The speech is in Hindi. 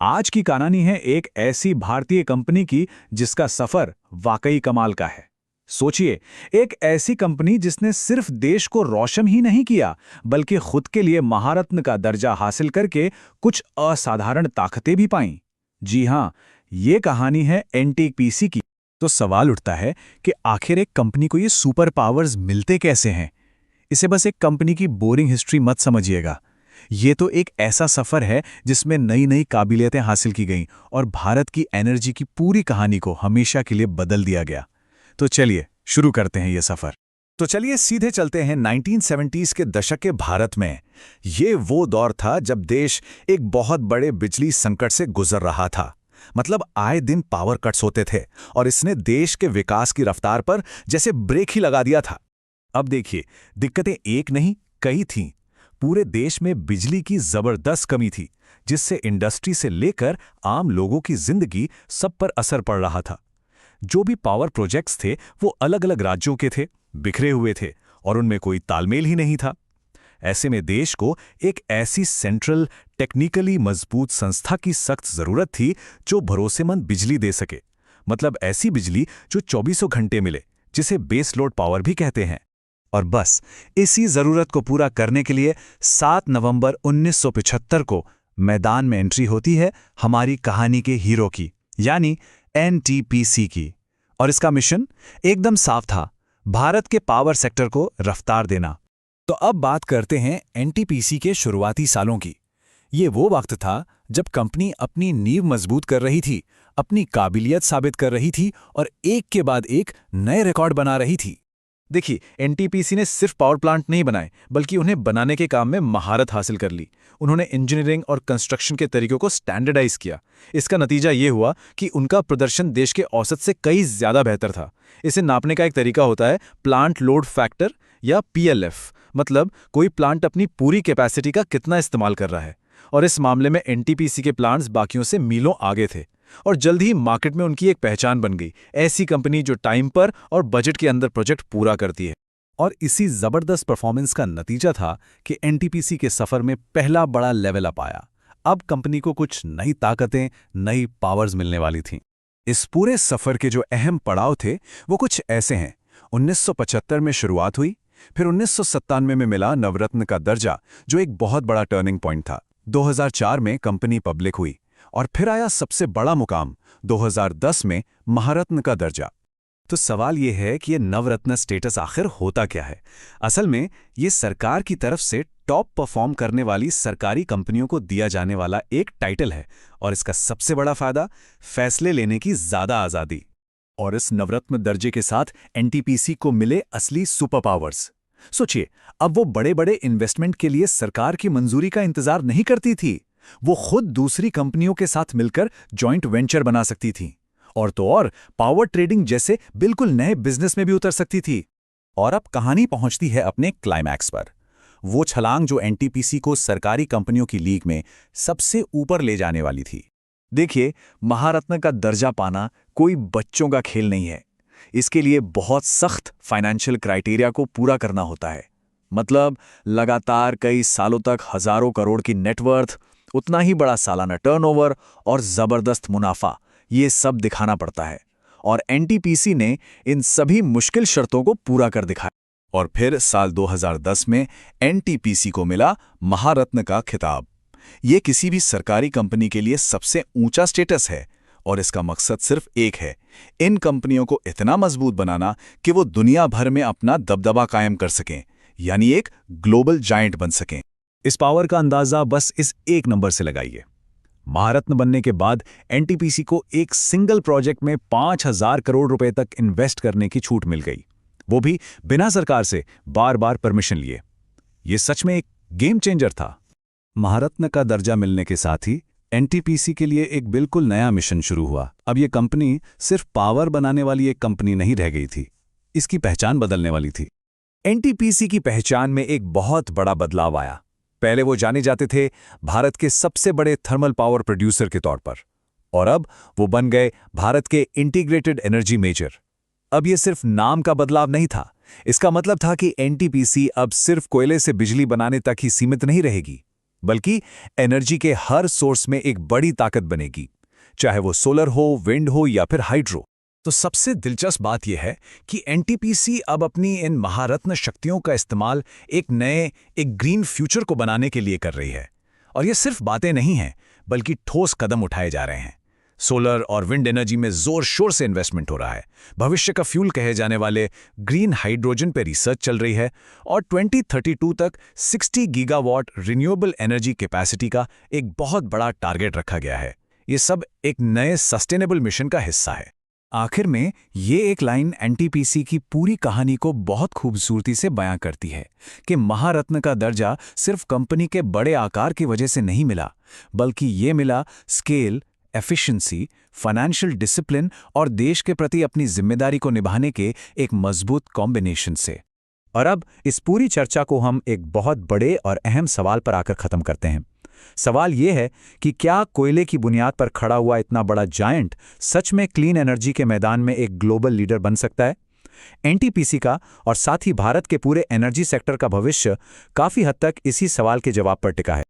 आज की कहानी है एक ऐसी भारतीय कंपनी की जिसका सफर वाकई कमाल का है। सोचिए, एक ऐसी कंपनी जिसने सिर्फ देश को रोशन ही नहीं किया, बल्कि खुद के लिए महारत्न का दर्जा हासिल करके कुछ असाधारण ताकतें भी पाईं। जी हां, ये कहानी है एनटीपीसी की। तो सवाल उठता है कि आखिर एक कंपनी को ये सुपर पावर्स मिलते कैसे हैं? इसे बस एक कंपनी की बोरिंग हिस्ट्री मत समझिएगा। ये तो एक ऐसा सफर है जिसमें नई नई काबिलियतें हासिल की गईं और भारत की एनर्जी की पूरी कहानी को हमेशा के लिए बदल दिया गया। तो चलिए शुरू करते हैं ये सफर। तो चलिए सीधे चलते हैं 1970s के दशक के भारत में। ये वो दौर था जब देश एक बहुत बड़े बिजली संकट से गुजर रहा था। मतलब आए दिन पावर कट्स होते थे और इसने देश के विकास की रफ्तार पर जैसे ब्रेक ही लगा दिया था। अब देखिए, दिक्कतें एक नहीं कई थीं। पूरे देश में बिजली की जबरदस्त कमी थी, जिससे इंडस्ट्री से लेकर आम लोगों की जिंदगी सब पर असर पड़ रहा था। जो भी पावर प्रोजेक्ट्स थे वो अलग-अलग राज्यों के थे, बिखरे हुए थे और उनमें कोई तालमेल ही नहीं था। ऐसे में देश को एक ऐसी सेंट्रल टेक्निकली मजबूत संस्था की सख्त जरूरत थी जो भरोसेमंद बिजली दे सके। मतलब ऐसी बिजली जो 24 घंटे मिले, जिसे बेस लोड पावर भी कहते हैं। और बस इसी जरूरत को पूरा करने के लिए 7 नवंबर 1975 को मैदान में एंट्री होती है हमारी कहानी के हीरो की, यानी एनटीपीसी की। और इसका मिशन एकदम साफ था, भारत के पावर सेक्टर को रफ्तार देना। तो अब बात करते हैं एनटीपीसी के शुरुआती सालों की। ये वो वक्त था जब कंपनी अपनी नींव मजबूत कर रही थी, अपनी काबिलियत साबित कर रही थी और एक के बाद एक नए रिकॉर्ड बना रही थी। देखिए, एनटीपीसी ने सिर्फ पावर प्लांट नहीं बनाए, बल्कि उन्हें बनाने के काम में महारत हासिल कर ली। उन्होंने इंजीनियरिंग और कंस्ट्रक्शन के तरीकों को स्टैंडर्डाइज किया। इसका नतीजा ये हुआ कि उनका प्रदर्शन देश के औसत से कई ज्यादा बेहतर था। इसे नापने का एक तरीका होता है प्लांट लोड फैक्टर या पीएलएफ। मतलब कोई प्लांट अपनी पूरी कैपेसिटी का कितना इस्तेमाल कर रहा है। और इस मामले में एनटीपीसी के प्लांट्स बाकियों से मीलों आगे थे और जल्द ही मार्केट में उनकी एक पहचान बन गई, ऐसी कंपनी जो टाइम पर और बजट के अंदर प्रोजेक्ट पूरा करती है। और इसी जबरदस्त परफॉर्मेंस का नतीजा था कि एनटीपीसी के सफर में पहला बड़ा लेवल अप आया। अब कंपनी को कुछ नई ताकतें, नई पावर्स मिलने वाली थीं। इस पूरे सफर के जो अहम पड़ाव थे वो कुछ ऐसे हैं। 1975 में शुरुआत हुई, फिर 1997 में मिला नवरत्न का दर्जा, जो एक बहुत बड़ा टर्निंग पॉइंट था। 2004 में कंपनी पब्लिक हुई और फिर आया सबसे बड़ा मुकाम, 2010 में महारत्न का दर्जा। तो सवाल यह है कि ये नवरत्न स्टेटस आखिर होता क्या है? असल में ये सरकार की तरफ से टॉप परफॉर्म करने वाली सरकारी कंपनियों को दिया जाने वाला एक टाइटल है और इसका सबसे बड़ा फायदा फैसले लेने की ज्यादा आजादी। और इस नवरत्न दर्जे के साथ एनटीपीसी को मिले असली सुपर पावर्स। सोचिए, अब वो बड़े बड़े इन्वेस्टमेंट के लिए सरकार की मंजूरी का इंतजार नहीं करती थी। वो खुद दूसरी कंपनियों के साथ मिलकर जॉइंट वेंचर बना सकती थी और तो और पावर ट्रेडिंग जैसे बिल्कुल नए बिजनेस में भी उतर सकती थी। और अब कहानी पहुंचती है अपने क्लाइमैक्स पर। वो छलांग जो एनटीपीसी को सरकारी कंपनियों की लीग में सबसे ऊपर ले जाने वाली थी। देखिए, महारत्न का दर्जा पाना कोई बच्चों का खेल नहीं है। इसके लिए बहुत सख्त फाइनेंशियल क्राइटेरिया को पूरा करना होता है। मतलब लगातार कई सालों तक हजारों करोड़ की नेटवर्थ, उतना ही बड़ा सालाना टर्नओवर और जबरदस्त मुनाफा, ये सब दिखाना पड़ता है। और एनटीपीसी ने इन सभी मुश्किल शर्तों को पूरा कर दिखाया। और फिर साल 2010 में एनटीपीसी को मिला महारत्न का खिताब। ये किसी भी सरकारी कंपनी के लिए सबसे ऊंचा स्टेटस है और इसका मकसद सिर्फ एक है, इन कंपनियों को इतना मजबूत बनाना कि वो दुनिया भर में अपना दबदबा कायम कर सकें, यानी एक ग्लोबल जायंट बन सकें। इस पावर का अंदाजा बस इस एक नंबर से लगाइए। महारत्न बनने के बाद एनटीपीसी को एक सिंगल प्रोजेक्ट में 5,000 करोड़ रुपए तक इन्वेस्ट करने की छूट मिल गई, वो भी बिना सरकार से बार बार परमिशन लिए। ये सच में एक गेम चेंजर था। महारत्न का दर्जा मिलने के साथ ही एनटीपीसी के लिए एक बिल्कुल नया मिशन शुरू हुआ। अब ये कंपनी सिर्फ पावर बनाने वाली एक कंपनी नहीं रह गई थी, इसकी पहचान बदलने वाली थी। एनटीपीसी की पहचान में एक बहुत बड़ा बदलाव आया। पहले वो जाने जाते थे भारत के सबसे बड़े थर्मल पावर प्रोड्यूसर के तौर पर, और अब वो बन गए भारत के इंटीग्रेटेड एनर्जी मेजर। अब ये सिर्फ नाम का बदलाव नहीं था, इसका मतलब था कि एनटीपीसी अब सिर्फ कोयले से बिजली बनाने तक ही सीमित नहीं रहेगी, बल्कि एनर्जी के हर सोर्स में एक बड़ी ताकत बनेगी, चाहे वो सोलर हो, विंड हो या फिर हाइड्रो। तो सबसे दिलचस्प बात यह है कि एनटीपीसी अब अपनी इन महारत्न शक्तियों का इस्तेमाल एक ग्रीन फ्यूचर को बनाने के लिए कर रही है। और ये सिर्फ बातें नहीं हैं, बल्कि ठोस कदम उठाए जा रहे हैं। सोलर और विंड एनर्जी में जोर शोर से इन्वेस्टमेंट हो रहा है। भविष्य का फ्यूल कहे जाने वाले ग्रीन हाइड्रोजन पे रिसर्च चल रही है और 2032 तक 60 गीगावाट रिन्यूएबल एनर्जी कैपेसिटी का एक बहुत बड़ा टारगेट रखा गया है। ये सब एक नए सस्टेनेबल मिशन का हिस्सा है। आखिर में ये एक लाइन एनटीपीसी की पूरी कहानी को बहुत खूबसूरती से बयां करती है कि महारत्न का दर्जा सिर्फ कंपनी के बड़े आकार की वजह से नहीं मिला, बल्कि ये मिला स्केल, एफिशिएंसी, फाइनेंशियल डिसिप्लिन और देश के प्रति अपनी जिम्मेदारी को निभाने के एक मजबूत कॉम्बिनेशन से। और अब इस पूरी चर्चा को हम एक बहुत बड़े और अहम सवाल पर आकर खत्म करते हैं। सवाल ये है कि क्या कोयले की बुनियाद पर खड़ा हुआ इतना बड़ा जायंट सच में क्लीन एनर्जी के मैदान में एक ग्लोबल लीडर बन सकता है? एनटीपीसी का और साथ ही भारत के पूरे एनर्जी सेक्टर का भविष्य काफी हद तक इसी सवाल के जवाब पर टिका है।